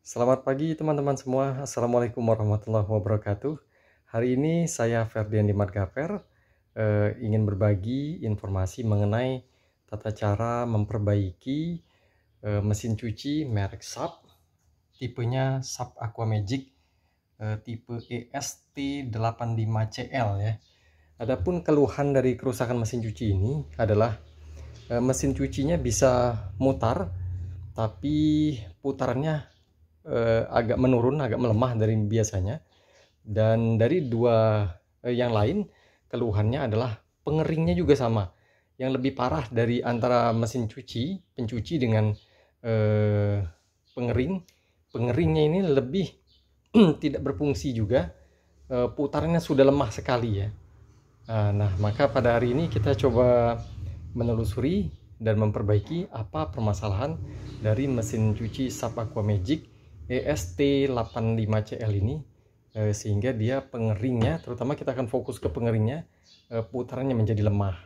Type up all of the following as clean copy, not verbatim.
Selamat pagi teman-teman semua. Assalamualaikum warahmatullahi wabarakatuh. Hari ini saya Ferdian Dimargaper ingin berbagi informasi mengenai tata cara memperbaiki mesin cuci merek SAP, tipenya SAP Aquamagic tipe EST85CL ya. Adapun keluhan dari kerusakan mesin cuci ini adalah mesin cucinya bisa mutar, tapi putarannya agak menurun, agak melemah dari biasanya. Dan dari dua yang lain, keluhannya adalah pengeringnya juga sama. Yang lebih parah dari antara mesin cuci, pencuci dengan pengering, pengeringnya ini lebih tidak berfungsi juga, putarannya sudah lemah sekali ya. Nah, maka pada hari ini kita coba menelusuri dan memperbaiki apa permasalahan dari mesin cuci SAP Aquamagic EST85CL ini, sehingga dia pengeringnya, terutama kita akan fokus ke pengeringnya, putarannya menjadi lemah.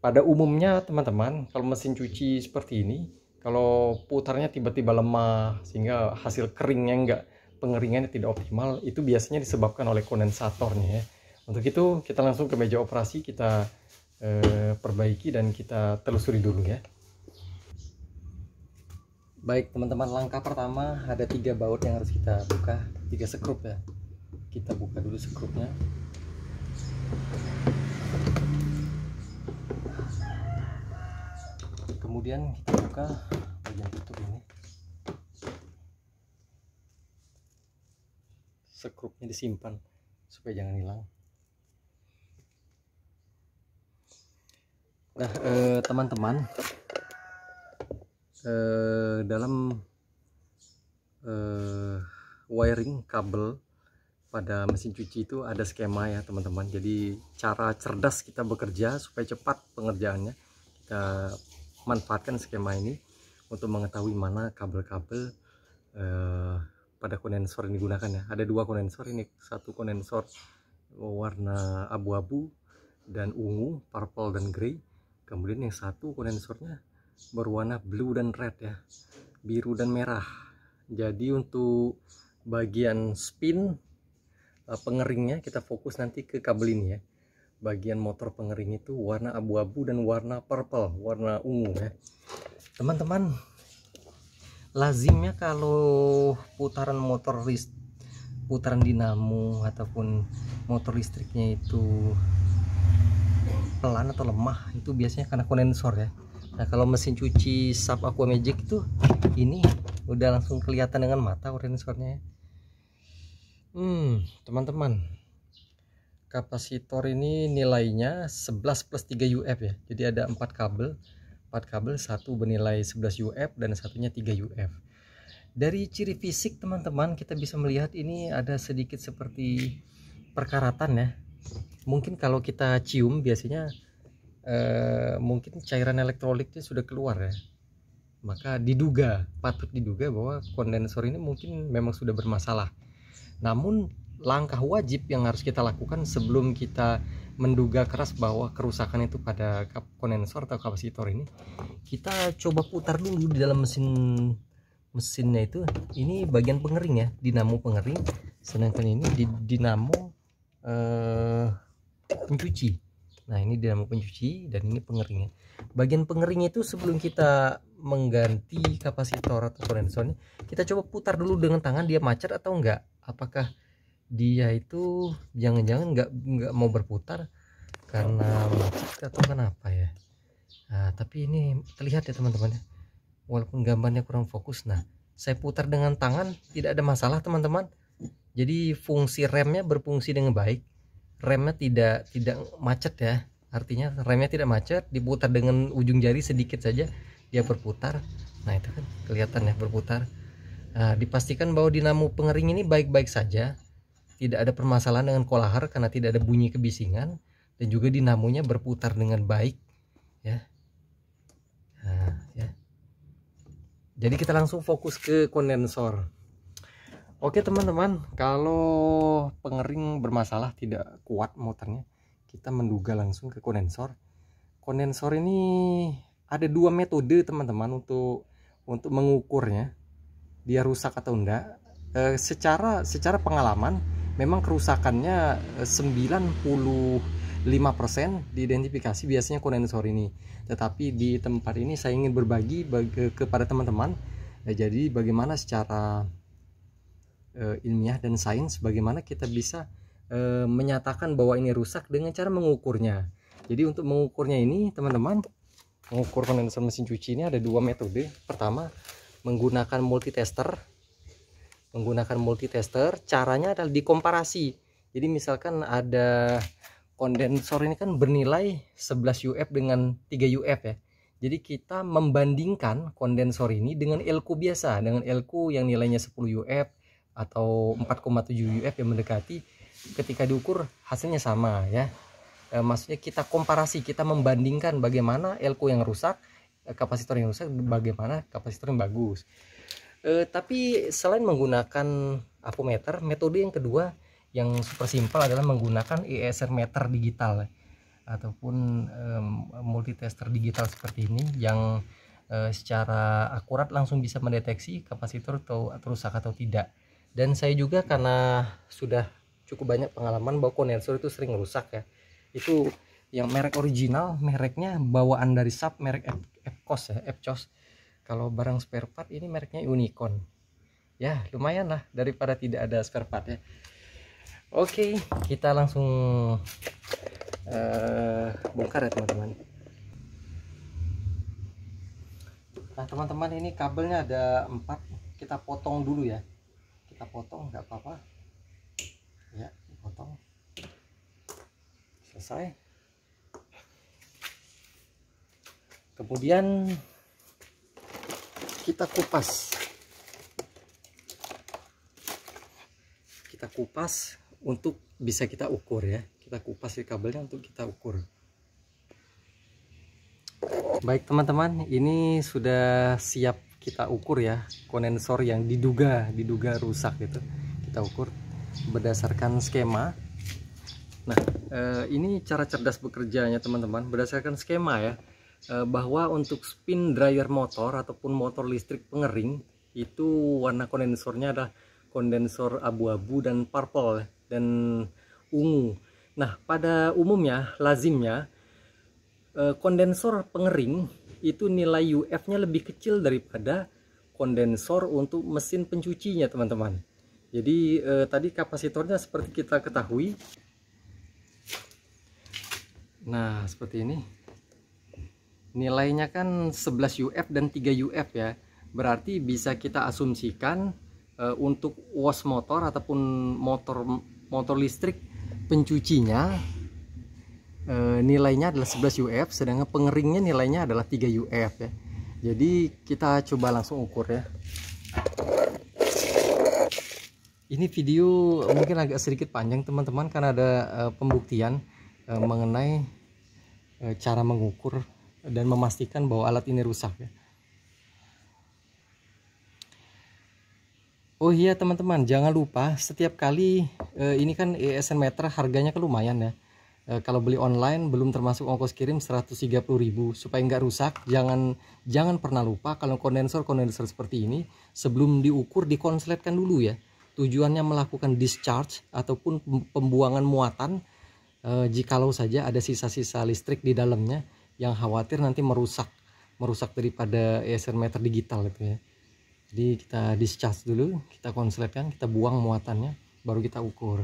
Pada umumnya teman-teman, kalau mesin cuci seperti ini, kalau putarnya tiba-tiba lemah sehingga hasil keringnya enggak, pengeringannya tidak optimal, itu biasanya disebabkan oleh kondensatornya ya. Untuk itu kita langsung ke meja operasi, kita perbaiki dan kita telusuri dulu ya. Baik teman-teman, langkah pertama ada 3 baut yang harus kita buka, 3 sekrup ya. Kita buka dulu sekrupnya. Kemudian kita buka bagian tutup ini. Sekrupnya disimpan supaya jangan hilang. Nah teman-teman, dalam wiring kabel pada mesin cuci itu ada skema ya teman-teman. Jadi cara cerdas kita bekerja supaya cepat pengerjaannya, kita manfaatkan skema ini untuk mengetahui mana kabel-kabel pada kondensor yang digunakan ya. Ada 2 kondensor ini, satu kondensor warna abu-abu dan ungu, purple dan grey. Kemudian yang satu kondensornya berwarna blue dan red ya, biru dan merah. Jadi untuk bagian spin pengeringnya kita fokus nanti ke kabel ini ya. Bagian motor pengering itu warna abu-abu dan warna purple, warna ungu ya. Teman-teman, lazimnya kalau putaran putaran dinamo ataupun motor listriknya itu pelan atau lemah, itu biasanya karena kondensor ya. Nah kalau mesin cuci SAP Aquamagic itu ini udah langsung kelihatan dengan mata kondensornya ya. Teman-teman, kapasitor ini nilainya 11 plus 3 UF ya. Jadi ada 4 kabel, satu bernilai 11 UF dan satunya 3 UF. Dari ciri fisik teman-teman kita bisa melihat ini ada sedikit seperti perkaratan ya. Mungkin kalau kita cium biasanya mungkin cairan elektrolitnya sudah keluar ya. Maka patut diduga bahwa kondensor ini mungkin memang sudah bermasalah. Namun langkah wajib yang harus kita lakukan sebelum kita menduga keras bahwa kerusakan itu pada kondensor atau kapasitor ini, kita coba putar dulu di dalam mesinnya itu. Ini bagian pengering ya, dinamo pengering, sedangkan ini di dinamo pencuci. Nah ini dinamo pencuci dan ini pengeringnya. Bagian pengeringnya itu sebelum kita mengganti kapasitor atau kondensornya, kita coba putar dulu dengan tangan, dia macet atau enggak, apakah dia itu jangan-jangan enggak mau berputar karena macet atau kenapa ya. Nah tapi ini terlihat ya teman-teman ya, walaupun gambarnya kurang fokus. Nah saya putar dengan tangan tidak ada masalah teman-teman. Jadi fungsi remnya berfungsi dengan baik, remnya tidak macet ya. Artinya remnya tidak macet, diputar dengan ujung jari sedikit saja dia berputar. Nah itu kan kelihatan ya berputar. Nah, dipastikan bahwa dinamo pengering ini baik-baik saja, tidak ada permasalahan dengan kolahar karena tidak ada bunyi kebisingan, dan juga dinamonya berputar dengan baik ya. Nah, ya. Jadi kita langsung fokus ke kondensor. Oke teman-teman, kalau pengering bermasalah, tidak kuat motornya, kita menduga langsung ke kondensor. Kondensor ini ada 2 metode teman-teman untuk mengukurnya. dia rusak atau enggak. Secara pengalaman memang kerusakannya 95% diidentifikasi biasanya kondensor ini. Tetapi di tempat ini saya ingin berbagi kepada teman-teman. Jadi bagaimana secara ilmiah dan sains, bagaimana kita bisa menyatakan bahwa ini rusak dengan cara mengukurnya. Jadi untuk mengukurnya ini teman-teman, mengukur kondensor mesin cuci ini ada dua metode. Pertama, menggunakan multitester. Caranya adalah dikomparasi. Jadi misalkan ada kondensor ini kan bernilai 11 UF dengan 3 UF ya. Jadi kita membandingkan kondensor ini dengan elko biasa, dengan elko yang nilainya 10 UF atau 4,7 UF yang mendekati. Ketika diukur hasilnya sama ya. Maksudnya kita komparasi, kita membandingkan bagaimana elko yang rusak, kapasitor yang rusak, bagaimana kapasitor yang bagus. Tapi selain menggunakan apometer, metode yang kedua yang super simpel adalah menggunakan ESR meter digital ataupun multitester digital seperti ini yang secara akurat langsung bisa mendeteksi kapasitor atau rusak atau tidak. Dan saya juga karena sudah cukup banyak pengalaman bahwa kondensor itu sering rusak ya. Itu yang merek original, mereknya bawaan dari sub merek Epcos ya, Epcos. Kalau barang spare part ini mereknya Unicon. Ya, lumayan lah daripada tidak ada spare part ya. Oke, kita langsung bongkar ya teman-teman. Nah teman-teman, ini kabelnya ada 4. Kita potong dulu ya. Kita potong, nggak apa-apa. Ya, potong. Selesai. Kemudian kita kupas untuk bisa kita ukur ya. Kita kupas di kabelnya untuk kita ukur. Baik teman-teman, ini sudah siap kita ukur ya kondensor yang diduga rusak gitu. Kita ukur berdasarkan skema. Nah ini cara cerdas bekerjanya teman-teman, berdasarkan skema ya. Bahwa untuk spin dryer motor ataupun motor listrik pengering itu warna kondensornya adalah kondensor abu-abu dan purple dan ungu. Nah pada umumnya lazimnya kondensor pengering itu nilai UF-nya lebih kecil daripada kondensor untuk mesin pencucinya teman-teman. Jadi tadi kapasitornya seperti kita ketahui. Nah seperti ini. Nilainya kan 11 UF dan 3 UF ya. Berarti bisa kita asumsikan untuk wash motor ataupun motor listrik pencucinya nilainya adalah 11 UF, sedangkan pengeringnya nilainya adalah 3 UF ya. Jadi kita coba langsung ukur ya. Ini video mungkin agak sedikit panjang teman-teman karena ada pembuktian mengenai cara mengukur dan memastikan bahwa alat ini rusak ya. Oh iya teman-teman, jangan lupa setiap kali ini kan ESR meter harganya kan lumayan ya. Kalau beli online belum termasuk ongkos kirim 130.000 supaya nggak rusak. Jangan pernah lupa kalau kondensor seperti ini sebelum diukur dikonsletkan dulu ya. Tujuannya melakukan discharge ataupun pembuangan muatan jikalau saja ada sisa-sisa listrik di dalamnya yang khawatir nanti merusak daripada ESR meter digital itu ya. Jadi kita discharge dulu, kita konsletkan, kita buang muatannya, baru kita ukur.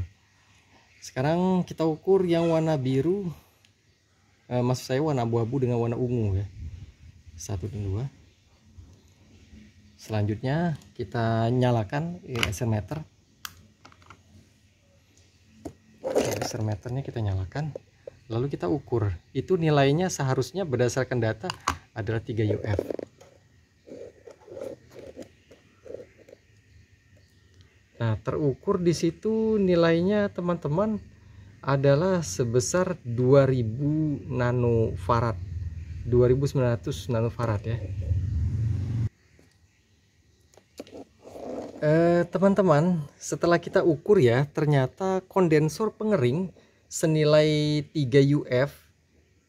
Sekarang kita ukur yang warna biru, maksud saya warna abu-abu dengan warna ungu ya. 1 dan 2. Selanjutnya kita nyalakan ESR meter. ESR meternya kita nyalakan. Lalu kita ukur, itu nilainya seharusnya berdasarkan data adalah 3 UF. Nah, terukur di situ nilainya teman-teman adalah sebesar 2000 nanofarad. 2900 nanofarad ya. Teman-teman, setelah kita ukur ya, ternyata kondensor pengering senilai 3 UF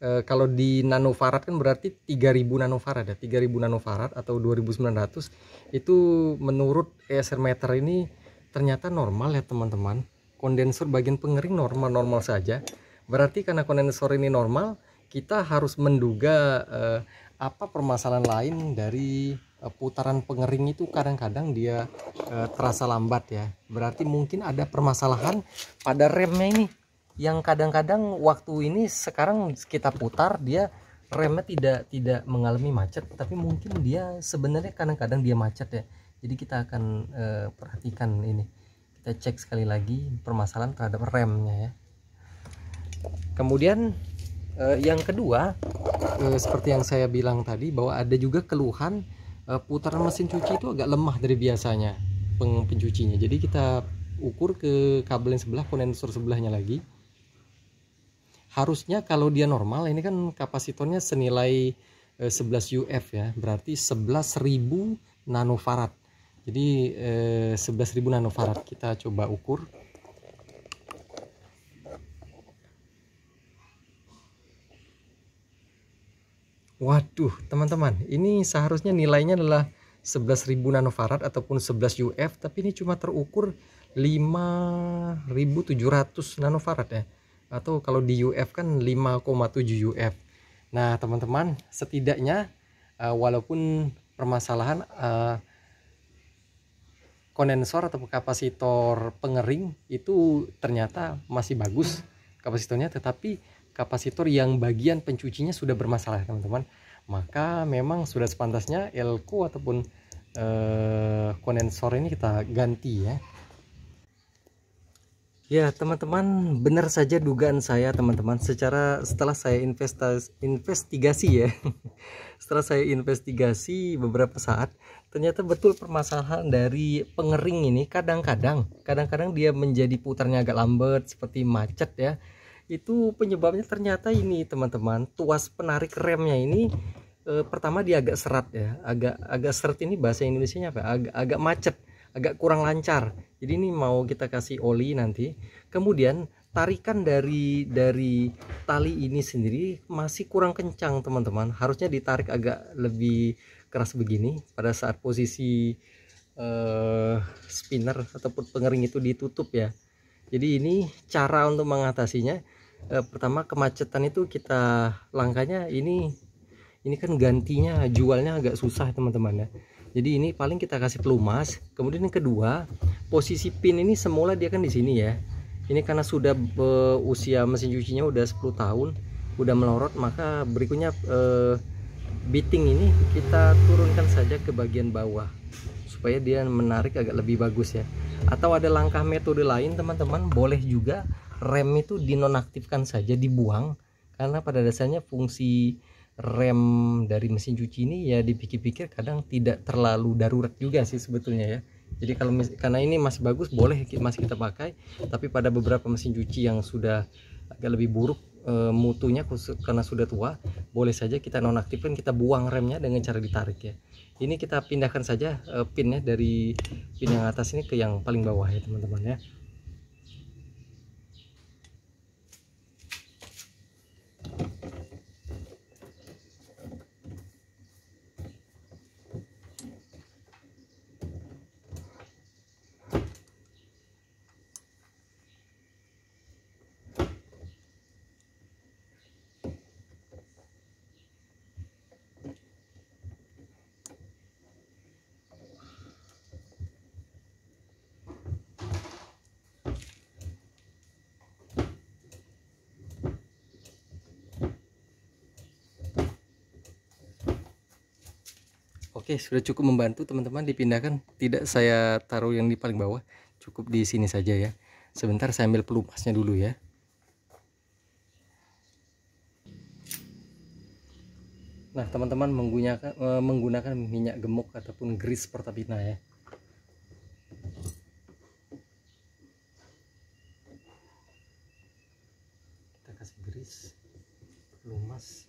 Kalau di nanofarad kan berarti 3000 nanofarad ya, 3000 nanofarad atau 2900 itu menurut ESR meter ini ternyata normal ya teman-teman. Kondensor bagian pengering normal-normal saja. Berarti karena kondensor ini normal, kita harus menduga apa permasalahan lain dari putaran pengering itu. Kadang-kadang dia terasa lambat ya. Berarti mungkin ada permasalahan pada remnya ini, yang kadang-kadang waktu ini sekarang kita putar dia remnya tidak mengalami macet, tapi mungkin dia sebenarnya kadang-kadang dia macet ya. Jadi kita akan perhatikan ini, kita cek sekali lagi permasalahan terhadap remnya ya. Kemudian yang kedua, seperti yang saya bilang tadi, bahwa ada juga keluhan putaran mesin cuci itu agak lemah dari biasanya pencucinya. Jadi kita ukur ke kabel yang sebelah, kondensor sebelahnya lagi. Harusnya kalau dia normal, ini kan kapasitornya senilai 11 UF ya, berarti 11.000 nanofarad. Jadi 11.000 nanofarad kita coba ukur. Waduh teman-teman, ini seharusnya nilainya adalah 11.000 nanofarad ataupun 11 UF, tapi ini cuma terukur 5.700 nanofarad ya, atau kalau di UF kan 5,7 UF. Nah teman-teman, setidaknya walaupun permasalahan kondensor atau kapasitor pengering itu ternyata masih bagus kapasitornya, tetapi kapasitor yang bagian pencucinya sudah bermasalah teman-teman, maka memang sudah sepantasnya elko ataupun kondensor ini kita ganti ya. Ya teman-teman, benar saja dugaan saya teman-teman. Setelah saya investigasi ya, setelah saya investigasi beberapa saat, ternyata betul permasalahan dari pengering ini kadang-kadang dia menjadi putarnya agak lambat seperti macet ya. Itu penyebabnya ternyata ini teman-teman, tuas penarik remnya ini pertama dia agak seret ya, agak seret ini bahasa Indonesianya apa? Agak macet, agak kurang lancar. Jadi ini mau kita kasih oli nanti. Kemudian tarikan dari tali ini sendiri masih kurang kencang teman-teman. Harusnya ditarik agak lebih keras begini pada saat posisi spinner ataupun pengering itu ditutup ya. Jadi ini cara untuk mengatasinya. Pertama, kemacetan itu kita langkahnya ini kan gantinya jualnya agak susah teman-teman ya. Jadi ini paling kita kasih pelumas. Kemudian yang kedua, posisi pin ini semula dia kan di sini ya. Ini karena sudah usia mesin cucinya udah 10 tahun, udah melorot, maka berikutnya bitting ini kita turunkan saja ke bagian bawah supaya dia menarik agak lebih bagus ya. Atau ada langkah metode lain teman-teman, boleh juga rem itu dinonaktifkan saja, dibuang, karena pada dasarnya fungsi rem dari mesin cuci ini ya dipikir-pikir kadang tidak terlalu darurat juga sih sebetulnya ya. Jadi kalau karena ini masih bagus, boleh masih kita pakai, tapi pada beberapa mesin cuci yang sudah agak lebih buruk mutunya karena sudah tua, boleh saja kita nonaktifkan, kita buang remnya dengan cara ditarik ya. Ini kita pindahkan saja pinnya dari pin yang atas ini ke yang paling bawah ya teman-teman ya. Oke, sudah cukup membantu teman-teman dipindahkan. Tidak saya taruh yang di paling bawah, cukup di sini saja ya. Sebentar saya ambil pelumasnya dulu ya. Nah teman-teman, menggunakan minyak gemuk ataupun grease Pertamina ya. Kita kasih grease, pelumas,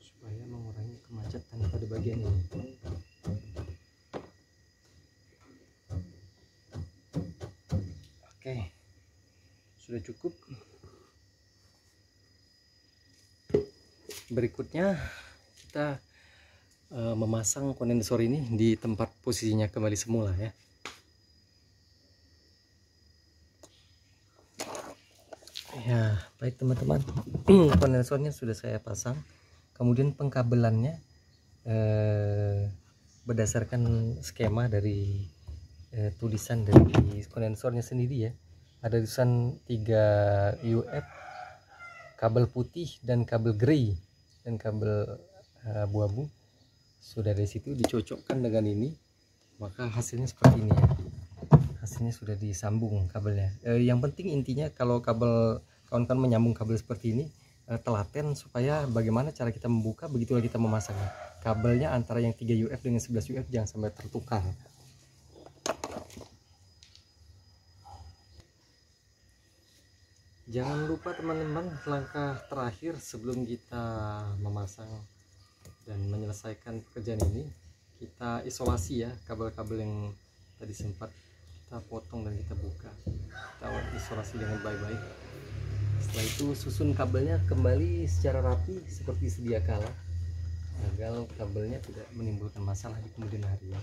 supaya mengurangi kemacetan pada bagian ini. Oke, sudah cukup. berikutnya kita memasang kondensor ini di tempat posisinya kembali semula ya. Ya, baik teman-teman, kondensornya sudah saya pasang. Kemudian pengkabelannya berdasarkan skema dari tulisan dari kondensornya sendiri ya. Ada tulisan 3 UF, kabel putih dan kabel grey dan kabel abu-abu. Sudah dari situ dicocokkan dengan ini, maka hasilnya seperti ini ya. Hasilnya sudah disambung kabelnya. Yang penting intinya kalau kabel kawan-kawan menyambung kabel seperti ini, telaten supaya bagaimana cara kita membuka begitulah kita memasangnya. Kabelnya antara yang 3 UF dengan 11 UF jangan sampai tertukar. Jangan lupa teman-teman, langkah terakhir sebelum kita memasang dan menyelesaikan pekerjaan ini, kita isolasi ya kabel-kabel yang tadi sempat kita potong dan kita buka. Kita isolasi dengan baik-baik. Setelah itu susun kabelnya kembali secara rapi seperti sedia kala, agar kabelnya tidak menimbulkan masalah di kemudian hari ya.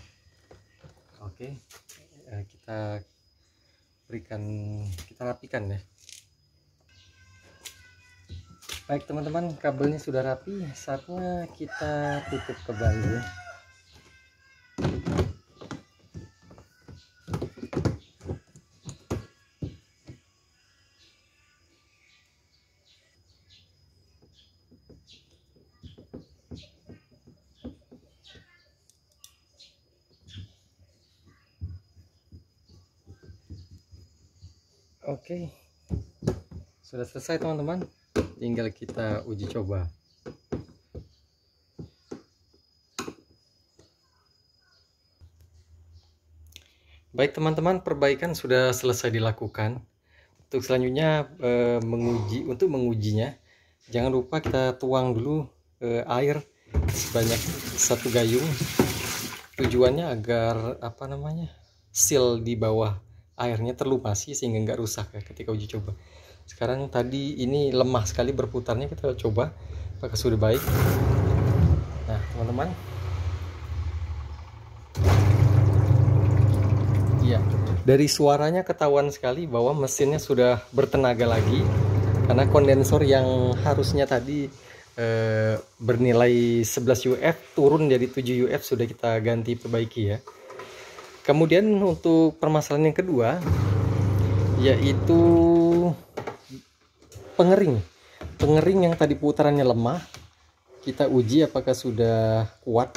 Oke, kita rapikan ya. Baik teman-teman, kabelnya sudah rapi, saatnya kita tutup kembali ya. Oke, sudah selesai teman-teman, tinggal kita uji coba. Baik teman-teman, perbaikan sudah selesai dilakukan. Untuk selanjutnya untuk mengujinya, jangan lupa kita tuang dulu air sebanyak 1 gayung. Tujuannya agar seal di bawah airnya terlumasi sehingga nggak rusak ya ketika uji coba. Sekarang tadi ini lemah sekali berputarnya, kita coba apakah sudah baik. Nah teman-teman, iya, dari suaranya ketahuan sekali bahwa mesinnya sudah bertenaga lagi, karena kondensor yang harusnya tadi bernilai 11 UF turun jadi 7 UF sudah kita ganti perbaiki ya. Kemudian untuk permasalahan yang kedua, yaitu pengering yang tadi putarannya lemah. Kita uji apakah sudah kuat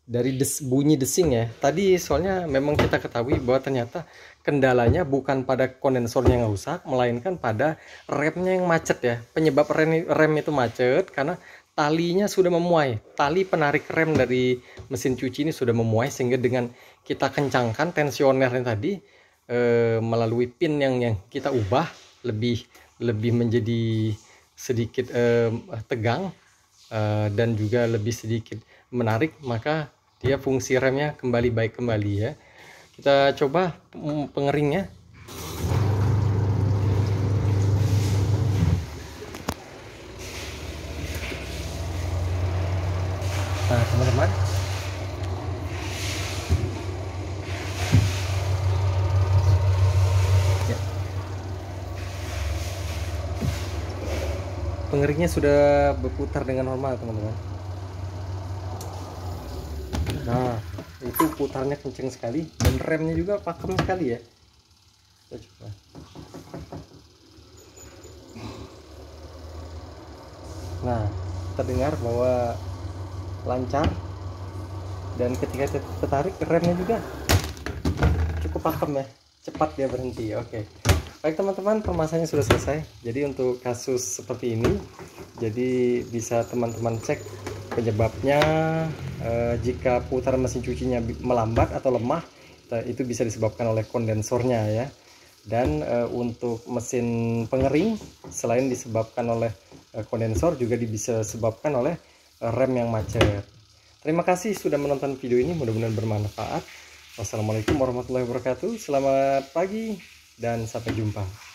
dari bunyi desing ya. Tadi soalnya memang kita ketahui bahwa ternyata kendalanya bukan pada kondensornya yang rusak, melainkan pada remnya yang macet ya. Penyebab rem itu macet karena talinya sudah memuai. Tali penarik rem dari mesin cuci ini sudah memuai, sehingga dengan kita kencangkan tensionernya tadi melalui pin yang kita ubah lebih menjadi sedikit tegang dan juga lebih sedikit menarik, maka dia fungsi remnya kembali baik kembali ya. Kita coba pengeringnya. Nah teman-teman, ya, pengeringnya sudah berputar dengan normal teman-teman. Nah itu putarnya kenceng sekali dan remnya juga pakem sekali ya. Kita coba. Nah terdengar bahwa lancar, dan ketika kita tarik remnya juga cukup pakem ya, cepat dia berhenti. Oke, baik teman-teman, permasalahannya sudah selesai. Jadi untuk kasus seperti ini, jadi bisa teman-teman cek penyebabnya. Jika putaran mesin cucinya melambat atau lemah, itu bisa disebabkan oleh kondensornya ya. Dan untuk mesin pengering, selain disebabkan oleh kondensor, juga bisa disebabkan oleh rem yang macet. Terima kasih sudah menonton video ini, mudah-mudahan bermanfaat. Wassalamualaikum warahmatullahi wabarakatuh. Selamat pagi dan sampai jumpa.